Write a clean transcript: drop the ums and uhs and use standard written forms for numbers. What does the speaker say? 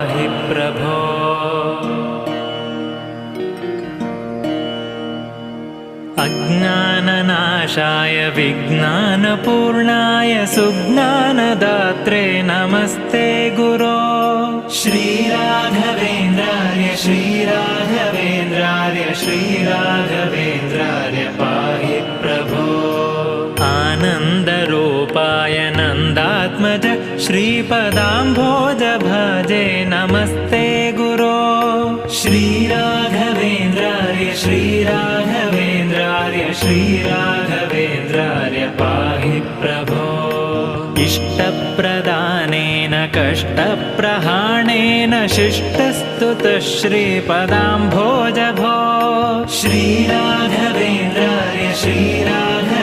हि प्रभो अज्ञाननाशाय विज्ञानपूर्णाय सुज्ञानदात्रे नमस्ते गुरो श्रीराघवेन्द्रार्य श्रीराघवेन्द्रार्य श्रीराघवेन्द्रार्य पाहि प्रभो आनन्दरूपाय नन्दात्मज श्रीपदाम्भोज भजे नमस्ते गुरो श्रीराघवेन्द्रार्य श्रीराघवेन्द्रार्य श्रीराघवेन्द्रार्य पाहि प्रभो इष्टप्रदानेन कष्टप्रहाणेन शिष्टस्तुतः श्रीपदाम्भोज भो श्रीराघवेन्द्रार्य श्रीराघवेन्द्रार्य